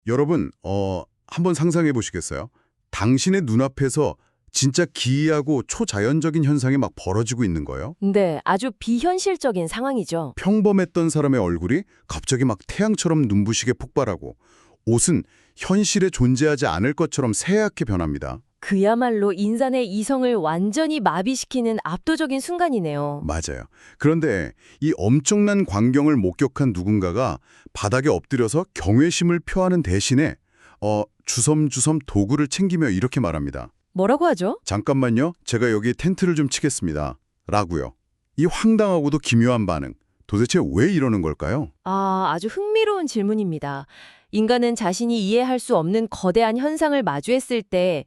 여러분, 한번 상상해 보시겠어요? 당신의 눈앞에서 진짜 기이하고 초자연적인 현상이 막 벌어지고 있는 거예요? 네, 아주 비현실적인 상황이죠. 평범했던 사람의 얼굴이 갑자기 막 태양처럼 눈부시게 폭발하고 옷은 현실에 존재하지 않을 것처럼 새하얗게 변합니다. 그야말로 인간의 이성을 완전히 마비시키는 압도적인 순간이네요. 맞아요. 그런데 이 엄청난 광경을 목격한 누군가가 바닥에 엎드려서 경외심을 표하는 대신에 주섬주섬 도구를 챙기며 이렇게 말합니다. 뭐라고 하죠? 잠깐만요. 제가 여기 텐트를 좀 치겠습니다. 라고요. 이 황당하고도 기묘한 반응. 도대체 왜 이러는 걸까요? 아주 흥미로운 질문입니다. 인간은 자신이 이해할 수 없는 거대한 현상을 마주했을 때,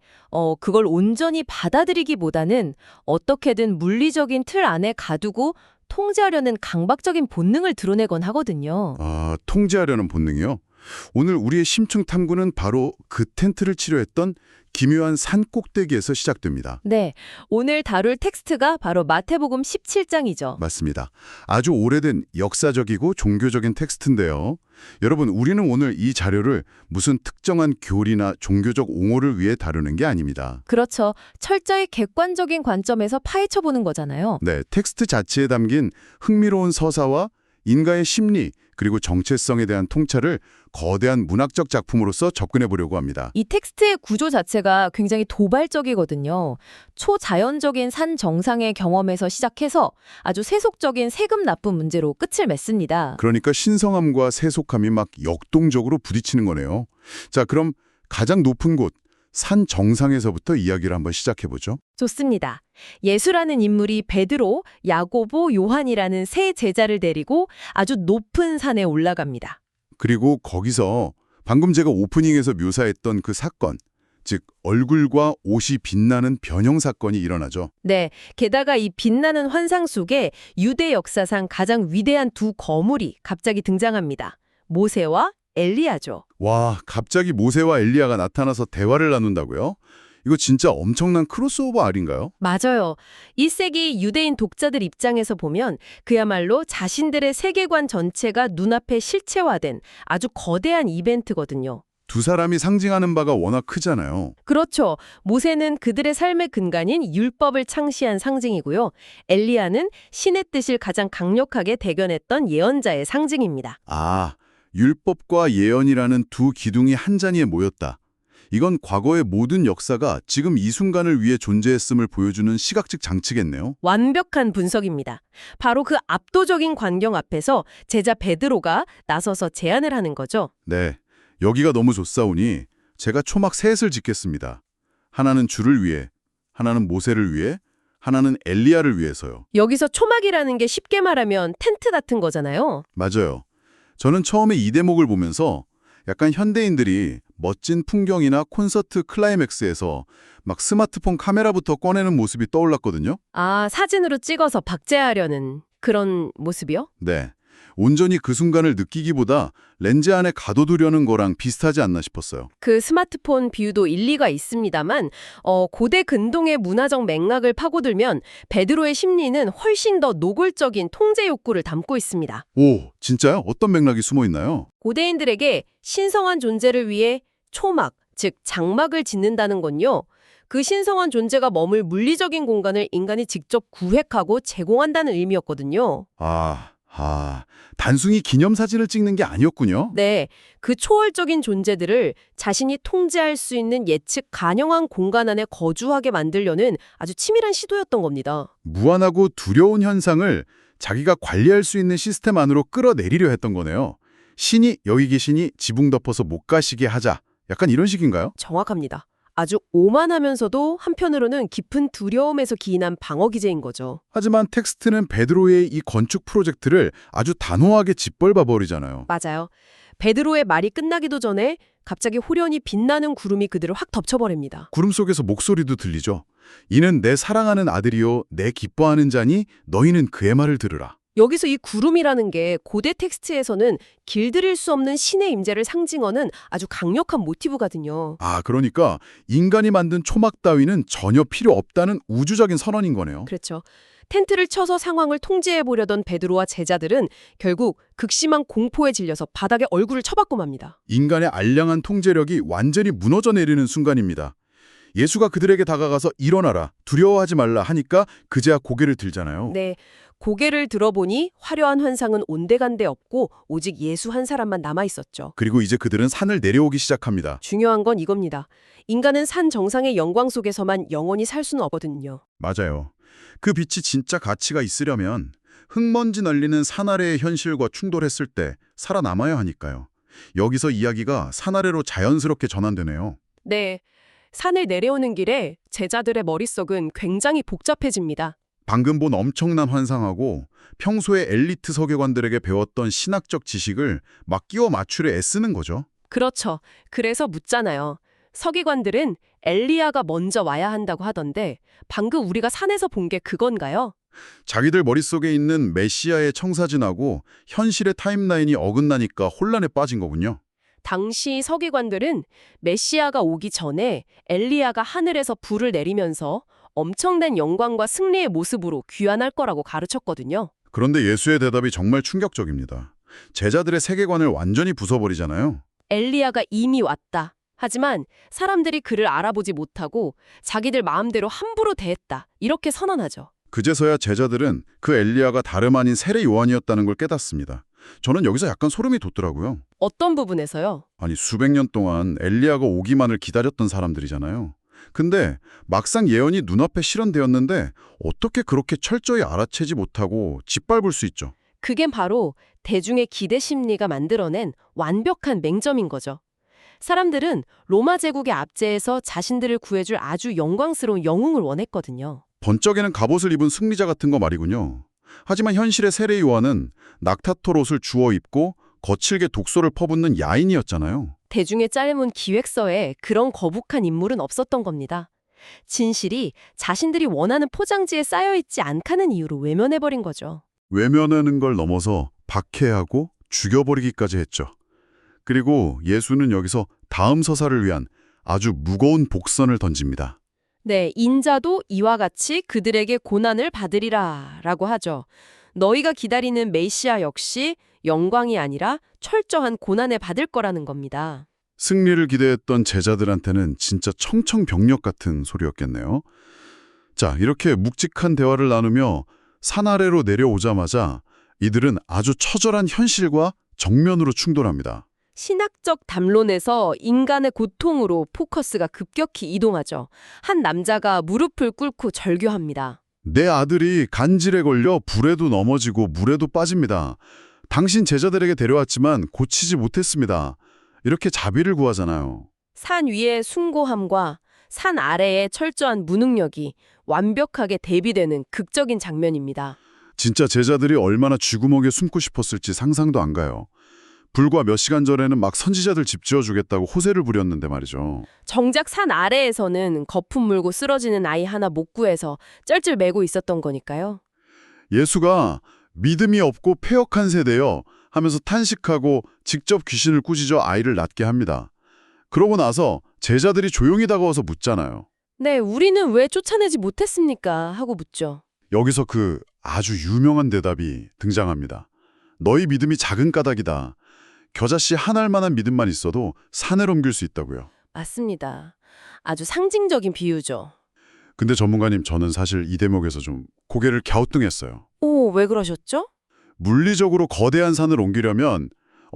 그걸 온전히 받아들이기보다는 어떻게든 물리적인 틀 안에 가두고 통제하려는 강박적인 본능을 드러내곤 하거든요. 통제하려는 본능이요? 오늘 우리의 심층 탐구는 바로 그 텐트를 치료했던 기묘한 산 꼭대기에서 시작됩니다. 네, 오늘 다룰 텍스트가 바로 마태복음 17장이죠. 맞습니다. 아주 오래된 역사적이고 종교적인 텍스트인데요. 여러분, 우리는 오늘 이 자료를 무슨 특정한 교리나 종교적 옹호를 위해 다루는 게 아닙니다. 그렇죠. 철저히 객관적인 관점에서 파헤쳐보는 거잖아요. 네, 텍스트 자체에 담긴 흥미로운 서사와 인간의 심리 그리고 정체성에 대한 통찰을 거대한 문학적 작품으로서 접근해 보려고 합니다. 이 텍스트의 구조 자체가 굉장히 도발적이거든요. 초자연적인 산 정상의 경험에서 시작해서 아주 세속적인 세금 납부 문제로 끝을 맺습니다. 그러니까 신성함과 세속함이 막 역동적으로 부딪히는 거네요. 자, 그럼 가장 높은 곳, 산 정상에서부터 이야기를 한번 시작해 보죠. 좋습니다. 예수라는 인물이 베드로, 야고보, 요한이라는 세 제자를 데리고 아주 높은 산에 올라갑니다. 그리고 거기서 방금 제가 오프닝에서 묘사했던 그 사건, 즉 얼굴과 옷이 빛나는 변형 사건이 일어나죠. 네, 게다가 이 빛나는 환상 속에 유대 역사상 가장 위대한 두 거물이 갑자기 등장합니다. 모세와 엘리야죠. 와, 갑자기 모세와 엘리야가 나타나서 대화를 나눈다고요? 이거 진짜 엄청난 크로스오버 아닌가요? 맞아요. 1세기 유대인 독자들 입장에서 보면 그야말로 자신들의 세계관 전체가 눈앞에 실체화된 아주 거대한 이벤트거든요. 두 사람이 상징하는 바가 워낙 크잖아요. 그렇죠. 모세는 그들의 삶의 근간인 율법을 창시한 상징이고요. 엘리야는 신의 뜻을 가장 강력하게 대변했던 예언자의 상징입니다. 율법과 예언이라는 두 기둥이 한 자리에 모였다. 이건 과거의 모든 역사가 지금 이 순간을 위해 존재했음을 보여주는 시각적 장치겠네요. 완벽한 분석입니다. 바로 그 압도적인 광경 앞에서 제자 베드로가 나서서 제안을 하는 거죠. 네, 여기가 너무 좋사오니 제가 초막 셋을 짓겠습니다. 하나는 주를 위해, 하나는 모세를 위해, 하나는 엘리야를 위해서요. 여기서 초막이라는 게 쉽게 말하면 텐트 같은 거잖아요. 맞아요. 저는 처음에 이 대목을 보면서 약간 현대인들이 멋진 풍경이나 콘서트 클라이맥스에서 막 스마트폰 카메라부터 꺼내는 모습이 떠올랐거든요. 사진으로 찍어서 박제하려는 그런 모습이요? 네. 온전히 그 순간을 느끼기보다 렌즈 안에 가둬두려는 거랑 비슷하지 않나 싶었어요. 그 스마트폰 비유도 일리가 있습니다만 고대 근동의 문화적 맥락을 파고들면 베드로의 심리는 훨씬 더 노골적인 통제 욕구를 담고 있습니다. 오, 진짜요? 어떤 맥락이 숨어 있나요? 고대인들에게 신성한 존재를 위해 초막, 즉 장막을 짓는다는 건요. 그 신성한 존재가 머물 물리적인 공간을 인간이 직접 구획하고 제공한다는 의미였거든요. 단순히 기념사진을 찍는 게 아니었군요. 네, 그 초월적인 존재들을 자신이 통제할 수 있는 예측 가능한 공간 안에 거주하게 만들려는 아주 치밀한 시도였던 겁니다. 무한하고 두려운 현상을 자기가 관리할 수 있는 시스템 안으로 끌어내리려 했던 거네요. 신이 여기 계시니 지붕 덮어서 못 가시게 하자. 약간 이런 식인가요? 정확합니다. 아주 오만하면서도 한편으로는 깊은 두려움에서 기인한 방어 기제인 거죠. 하지만 텍스트는 베드로의 이 건축 프로젝트를 아주 단호하게 짓밟아 버리잖아요. 맞아요. 베드로의 말이 끝나기도 전에 갑자기 호련히 빛나는 구름이 그들을 확 덮쳐버립니다. 구름 속에서 목소리도 들리죠. 이는 내 사랑하는 아들이요 내 기뻐하는 자니 너희는 그의 말을 들으라. 여기서 이 구름이라는 게 고대 텍스트에서는 길들일 수 없는 신의 임재를 상징하는 아주 강력한 모티브거든요. 그러니까 인간이 만든 초막 따위는 전혀 필요 없다는 우주적인 선언인 거네요. 그렇죠. 텐트를 쳐서 상황을 통제해 보려던 베드로와 제자들은 결국 극심한 공포에 질려서 바닥에 얼굴을 쳐박고 맙니다. 인간의 알량한 통제력이 완전히 무너져 내리는 순간입니다. 예수가 그들에게 다가가서 일어나라, 두려워하지 말라 하니까 그제야 고개를 들잖아요. 네, 고개를 들어보니 화려한 환상은 온데간데 없고 오직 예수 한 사람만 남아 있었죠. 그리고 이제 그들은 산을 내려오기 시작합니다. 중요한 건 이겁니다. 인간은 산 정상의 영광 속에서만 영원히 살 수는 없거든요. 맞아요. 그 빛이 진짜 가치가 있으려면 흙먼지 날리는 산 아래의 현실과 충돌했을 때 살아남아야 하니까요. 여기서 이야기가 산 아래로 자연스럽게 전환되네요. 네, 산을 내려오는 길에 제자들의 머릿속은 굉장히 복잡해집니다. 방금 본 엄청난 환상하고 평소에 엘리트 서기관들에게 배웠던 신학적 지식을 막 끼워 맞추려 애쓰는 거죠. 그렇죠. 그래서 묻잖아요. 서기관들은 엘리야가 먼저 와야 한다고 하던데 방금 우리가 산에서 본 게 그건가요? 자기들 머릿속에 있는 메시아의 청사진하고 현실의 타임라인이 어긋나니까 혼란에 빠진 거군요. 당시 서기관들은 메시아가 오기 전에 엘리야가 하늘에서 불을 내리면서 엄청난 영광과 승리의 모습으로 귀환할 거라고 가르쳤거든요. 그런데 예수의 대답이 정말 충격적입니다. 제자들의 세계관을 완전히 부숴버리잖아요. 엘리야가 이미 왔다. 하지만 사람들이 그를 알아보지 못하고 자기들 마음대로 함부로 대했다. 이렇게 선언하죠. 그제서야 제자들은 그 엘리야가 다름 아닌 세례 요한이었다는 걸 깨닫습니다. 저는 여기서 약간 소름이 돋더라고요. 어떤 부분에서요? 아니 수백 년 동안 엘리야가 오기만을 기다렸던 사람들이잖아요. 근데 막상 예언이 눈앞에 실현되었는데 어떻게 그렇게 철저히 알아채지 못하고 짓밟을 수 있죠? 그게 바로 대중의 기대 심리가 만들어낸 완벽한 맹점인 거죠. 사람들은 로마 제국의 압제에서 자신들을 구해줄 아주 영광스러운 영웅을 원했거든요. 번쩍이는 갑옷을 입은 승리자 같은 거 말이군요. 하지만 현실의 세례 요한은 낙타털 옷을 주워 입고 거칠게 독소를 퍼붓는 야인이었잖아요. 대중의 짧은 기획서에 그런 거북한 인물은 없었던 겁니다. 진실이 자신들이 원하는 포장지에 쌓여있지 않다는 이유로 외면해버린 거죠. 외면하는 걸 넘어서 박해하고 죽여버리기까지 했죠. 그리고 예수는 여기서 다음 서사를 위한 아주 무거운 복선을 던집니다. 네, 인자도 이와 같이 그들에게 고난을 받으리라 라고 하죠. 너희가 기다리는 메시아 역시 영광이 아니라 철저한 고난을 받을 거라는 겁니다. 승리를 기대했던 제자들한테는 진짜 청청병력 같은 소리였겠네요. 자, 이렇게 묵직한 대화를 나누며 산 아래로 내려오자마자 이들은 아주 처절한 현실과 정면으로 충돌합니다. 신학적 담론에서 인간의 고통으로 포커스가 급격히 이동하죠. 한 남자가 무릎을 꿇고 절규합니다. 내 아들이 간질에 걸려 불에도 넘어지고 물에도 빠집니다. 당신 제자들에게 데려왔지만 고치지 못했습니다. 이렇게 자비를 구하잖아요. 산 위의 숭고함과 산 아래의 철저한 무능력이 완벽하게 대비되는 극적인 장면입니다. 진짜 제자들이 얼마나 쥐구멍에 숨고 싶었을지 상상도 안 가요. 불과 몇 시간 전에는 막 선지자들 집 지어주겠다고 호세를 부렸는데 말이죠. 정작 산 아래에서는 거품 물고 쓰러지는 아이 하나 못 구해서 쩔쩔 매고 있었던 거니까요. 예수가 믿음이 없고 패역한 세대여 하면서 탄식하고 직접 귀신을 꾸짖어 아이를 낫게 합니다. 그러고 나서 제자들이 조용히 다가와서 묻잖아요. 네, 우리는 왜 쫓아내지 못했습니까? 하고 묻죠. 여기서 그 아주 유명한 대답이 등장합니다. 너희 믿음이 작은 까닭이다. 겨자씨 한 알만한 믿음만 있어도 산을 옮길 수 있다고요. 맞습니다. 아주 상징적인 비유죠. 근데 전문가님, 저는 사실 이 대목에서 좀 고개를 갸우뚱했어요. 오, 왜 그러셨죠? 물리적으로 거대한 산을 옮기려면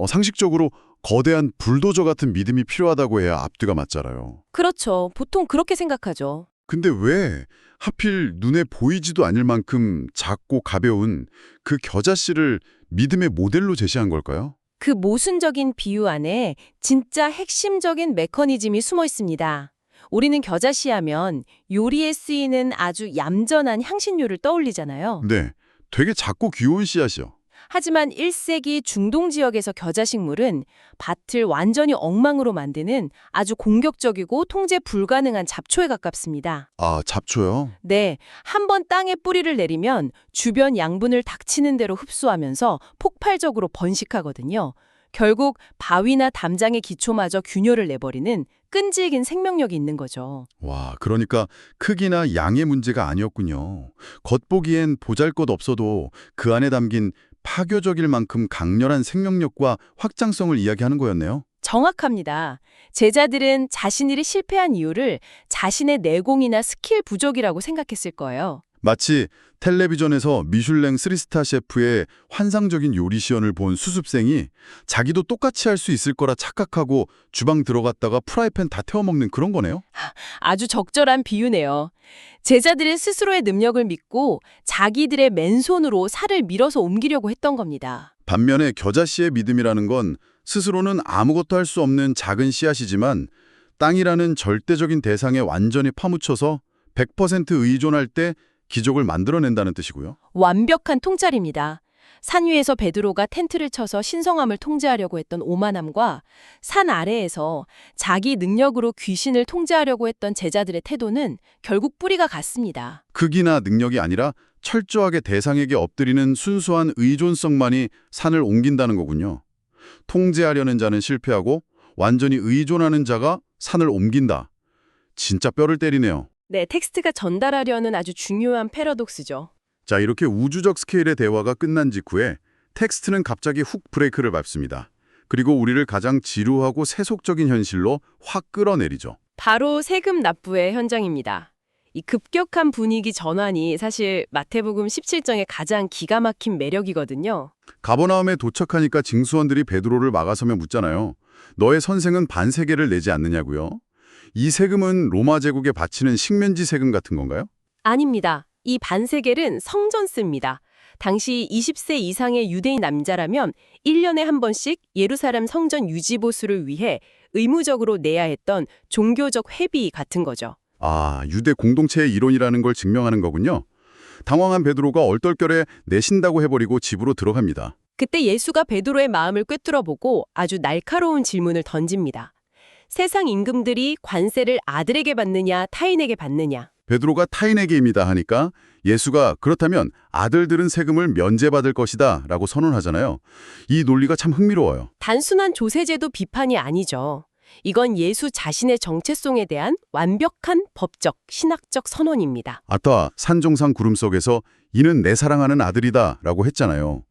상식적으로 거대한 불도저 같은 믿음이 필요하다고 해야 앞뒤가 맞잖아요. 그렇죠. 보통 그렇게 생각하죠. 근데 왜 하필 눈에 보이지도 않을 만큼 작고 가벼운 그 겨자씨를 믿음의 모델로 제시한 걸까요? 그 모순적인 비유 안에 진짜 핵심적인 메커니즘이 숨어 있습니다. 우리는 겨자씨 하면 요리에 쓰이는 아주 얌전한 향신료를 떠올리잖아요. 네, 되게 작고 귀여운 씨앗이요. 하지만 1세기 중동 지역에서 겨자식물은 밭을 완전히 엉망으로 만드는 아주 공격적이고 통제 불가능한 잡초에 가깝습니다. 아, 잡초요? 네, 한번 땅에 뿌리를 내리면 주변 양분을 닥치는 대로 흡수하면서 폭발적으로 번식하거든요. 결국 바위나 담장의 기초마저 균열을 내버리는 끈질긴 생명력이 있는 거죠. 와, 그러니까 크기나 양의 문제가 아니었군요. 겉보기엔 보잘것없어도 그 안에 담긴 파괴적일 만큼 강렬한 생명력과 확장성을 이야기하는 거였네요. 정확합니다. 제자들은 자신들이 실패한 이유를 자신의 내공이나 스킬 부족이라고 생각했을 거예요. 마치 텔레비전에서 미슐랭 3스타 셰프의 환상적인 요리 시연을 본 수습생이 자기도 똑같이 할 수 있을 거라 착각하고 주방 들어갔다가 프라이팬 다 태워먹는 그런 거네요. 아주 적절한 비유네요. 제자들은 스스로의 능력을 믿고 자기들의 맨손으로 살을 밀어서 옮기려고 했던 겁니다. 반면에 겨자씨의 믿음이라는 건 스스로는 아무것도 할 수 없는 작은 씨앗이지만 땅이라는 절대적인 대상에 완전히 파묻혀서 100% 의존할 때 기적을 만들어낸다는 뜻이고요. 완벽한 통찰입니다. 산 위에서 베드로가 텐트를 쳐서 신성함을 통제하려고 했던 오만함과 산 아래에서 자기 능력으로 귀신을 통제하려고 했던 제자들의 태도는 결국 뿌리가 같습니다. 크기나 능력이 아니라 철저하게 대상에게 엎드리는 순수한 의존성만이 산을 옮긴다는 거군요. 통제하려는 자는 실패하고 완전히 의존하는 자가 산을 옮긴다. 진짜 뼈를 때리네요. 네, 텍스트가 전달하려는 아주 중요한 패러독스죠. 자, 이렇게 우주적 스케일의 대화가 끝난 직후에 텍스트는 갑자기 훅 브레이크를 밟습니다. 그리고 우리를 가장 지루하고 세속적인 현실로 확 끌어내리죠. 바로 세금 납부의 현장입니다. 이 급격한 분위기 전환이 사실 마태복음 17장의 가장 기가 막힌 매력이거든요. 가버나움에 도착하니까 징수원들이 베드로를 막아서며 묻잖아요. 너의 선생은 반세계를 내지 않느냐고요? 이 세금은 로마 제국에 바치는 식면지 세금 같은 건가요? 아닙니다. 이 반세겔은 성전세입니다. 당시 20세 이상의 유대인 남자라면 1년에 한 번씩 예루살렘 성전 유지 보수를 위해 의무적으로 내야 했던 종교적 회비 같은 거죠. 아, 유대 공동체의 이론이라는 걸 증명하는 거군요. 당황한 베드로가 얼떨결에 내신다고 해버리고 집으로 들어갑니다. 그때 예수가 베드로의 마음을 꿰뚫어보고 아주 날카로운 질문을 던집니다. 세상 임금들이 관세를 아들에게 받느냐 타인에게 받느냐. 베드로가 타인에게입니다 하니까 예수가 그렇다면 아들들은 세금을 면제받을 것이다 라고 선언하잖아요. 이 논리가 참 흥미로워요. 단순한 조세제도 비판이 아니죠. 이건 예수 자신의 정체성에 대한 완벽한 법적, 신학적 선언입니다. 아따, 산정상 구름 속에서 이는 내 사랑하는 아들이다 라고 했잖아요.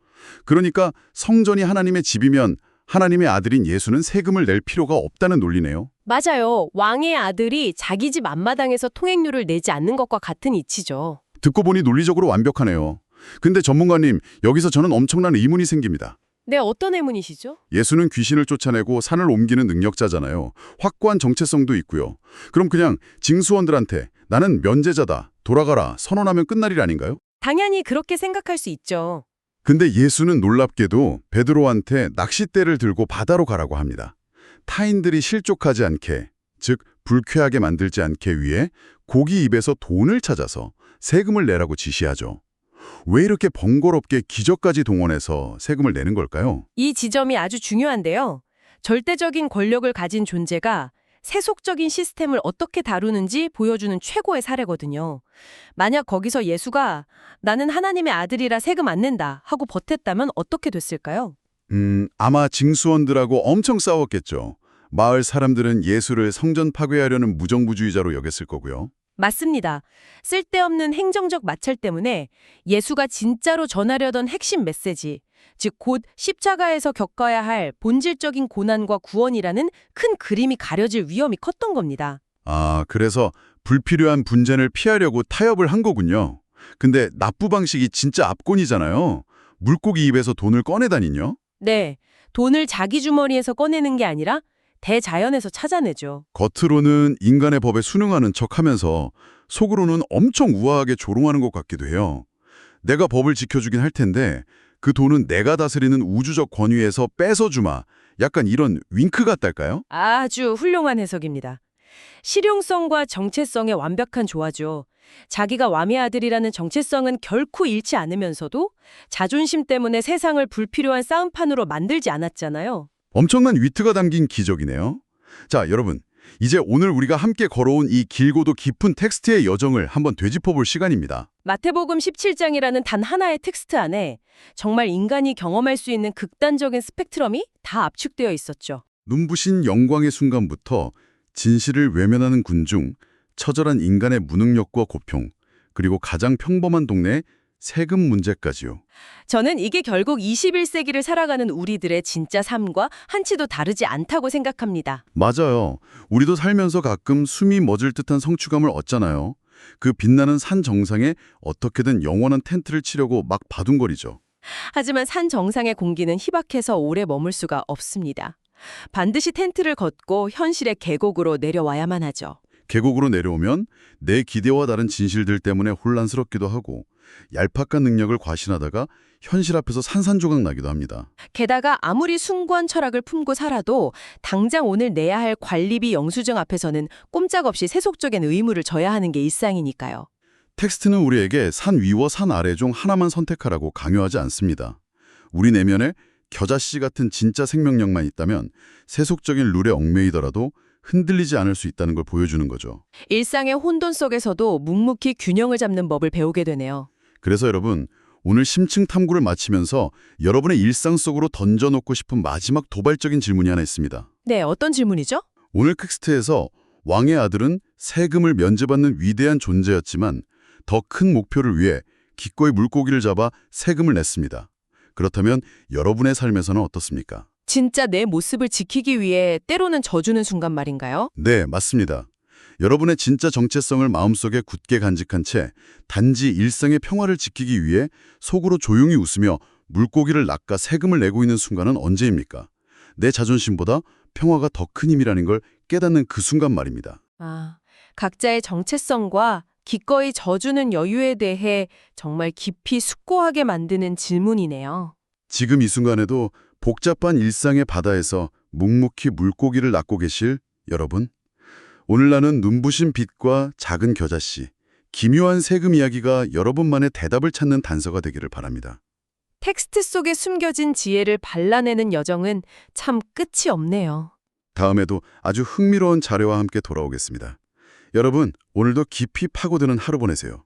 그러니까 성전이 하나님의 집이면 하나님의 아들인 예수는 세금을 낼 필요가 없다는 논리네요. 맞아요. 왕의 아들이 자기 집 앞마당에서 통행료를 내지 않는 것과 같은 이치죠. 듣고 보니 논리적으로 완벽하네요. 근데 전문가님, 여기서 저는 엄청난 의문이 생깁니다. 네, 어떤 의문이시죠? 예수는 귀신을 쫓아내고 산을 옮기는 능력자잖아요. 확고한 정체성도 있고요. 그럼 그냥 징수원들한테 나는 면제자다, 돌아가라 선언하면 끝날 일 아닌가요? 당연히 그렇게 생각할 수 있죠. 근데 예수는 놀랍게도 베드로한테 낚싯대를 들고 바다로 가라고 합니다. 타인들이 실족하지 않게, 즉 불쾌하게 만들지 않게 위해 고기 입에서 돈을 찾아서 세금을 내라고 지시하죠. 왜 이렇게 번거롭게 기적까지 동원해서 세금을 내는 걸까요? 이 지점이 아주 중요한데요. 절대적인 권력을 가진 존재가 세속적인 시스템을 어떻게 다루는지 보여주는 최고의 사례거든요. 만약 거기서 예수가 나는 하나님의 아들이라 세금 안 낸다 하고 버텼다면 어떻게 됐을까요? 아마 징수원들하고 엄청 싸웠겠죠. 마을 사람들은 예수를 성전 파괴하려는 무정부주의자로 여겼을 거고요. 맞습니다. 쓸데없는 행정적 마찰 때문에 예수가 진짜로 전하려던 핵심 메시지, 즉 곧 십자가에서 겪어야 할 본질적인 고난과 구원이라는 큰 그림이 가려질 위험이 컸던 겁니다. 아, 그래서 불필요한 분쟁을 피하려고 타협을 한 거군요. 근데 납부 방식이 진짜 압권이잖아요. 물고기 입에서 돈을 꺼내다니요? 네, 돈을 자기 주머니에서 꺼내는 게 아니라 대자연에서 찾아내죠. 겉으로는 인간의 법에 순응하는 척하면서 속으로는 엄청 우아하게 조롱하는 것 같기도 해요. 내가 법을 지켜주긴 할 텐데 그 돈은 내가 다스리는 우주적 권위에서 뺏어주마. 약간 이런 윙크 같달까요? 아주 훌륭한 해석입니다. 실용성과 정체성의 완벽한 조화죠. 자기가 왕의 아들이라는 정체성은 결코 잃지 않으면서도 자존심 때문에 세상을 불필요한 싸움판으로 만들지 않았잖아요. 엄청난 위트가 담긴 기적이네요. 자, 여러분. 이제 오늘 우리가 함께 걸어온 이 길고도 깊은 텍스트의 여정을 한번 되짚어볼 시간입니다. 마태복음 17장이라는 단 하나의 텍스트 안에 정말 인간이 경험할 수 있는 극단적인 스펙트럼이 다 압축되어 있었죠. 눈부신 영광의 순간부터 진실을 외면하는 군중, 처절한 인간의 무능력과 고평, 그리고 가장 평범한 동네의 세금 문제까지요. 저는 이게 결국 21세기를 살아가는 우리들의 진짜 삶과 한치도 다르지 않다고 생각합니다. 맞아요. 우리도 살면서 가끔 숨이 멎을 듯한 성취감을 얻잖아요. 그 빛나는 산 정상에 어떻게든 영원한 텐트를 치려고 막 바둥거리죠. 하지만 산 정상의 공기는 희박해서 오래 머물 수가 없습니다. 반드시 텐트를 걷고 현실의 계곡으로 내려와야만 하죠. 계곡으로 내려오면 내 기대와 다른 진실들 때문에 혼란스럽기도 하고 얄팍한 능력을 과신하다가 현실 앞에서 산산조각 나기도 합니다. 게다가 아무리 숭고한 철학을 품고 살아도 당장 오늘 내야 할 관리비 영수증 앞에서는 꼼짝없이 세속적인 의무를 져야 하는 게 일상이니까요. 텍스트는 우리에게 산 위와 산 아래 중 하나만 선택하라고 강요하지 않습니다. 우리 내면에 겨자씨 같은 진짜 생명력만 있다면 세속적인 룰에 얽매이더라도 흔들리지 않을 수 있다는 걸 보여주는 거죠. 일상의 혼돈 속에서도 묵묵히 균형을 잡는 법을 배우게 되네요. 그래서 여러분, 오늘 심층 탐구를 마치면서 여러분의 일상 속으로 던져놓고 싶은 마지막 도발적인 질문이 하나 있습니다. 네, 어떤 질문이죠? 오늘 텍스트에서 왕의 아들은 세금을 면제받는 위대한 존재였지만 더 큰 목표를 위해 기꺼이 물고기를 잡아 세금을 냈습니다. 그렇다면 여러분의 삶에서는 어떻습니까? 진짜 내 모습을 지키기 위해 때로는 져주는 순간 말인가요? 네, 맞습니다. 여러분의 진짜 정체성을 마음속에 굳게 간직한 채 단지 일상의 평화를 지키기 위해 속으로 조용히 웃으며 물고기를 낚아 세금을 내고 있는 순간은 언제입니까? 내 자존심보다 평화가 더 큰 힘이라는 걸 깨닫는 그 순간 말입니다. 각자의 정체성과 기꺼이 져주는 여유에 대해 정말 깊이 숙고하게 만드는 질문이네요. 지금 이 순간에도 복잡한 일상의 바다에서 묵묵히 물고기를 낚고 계실 여러분, 오늘 나눈 눈부신 빛과 작은 겨자씨, 기묘한 세금 이야기가 여러분만의 대답을 찾는 단서가 되기를 바랍니다. 텍스트 속에 숨겨진 지혜를 발라내는 여정은 참 끝이 없네요. 다음에도 아주 흥미로운 자료와 함께 돌아오겠습니다. 여러분, 오늘도 깊이 파고드는 하루 보내세요.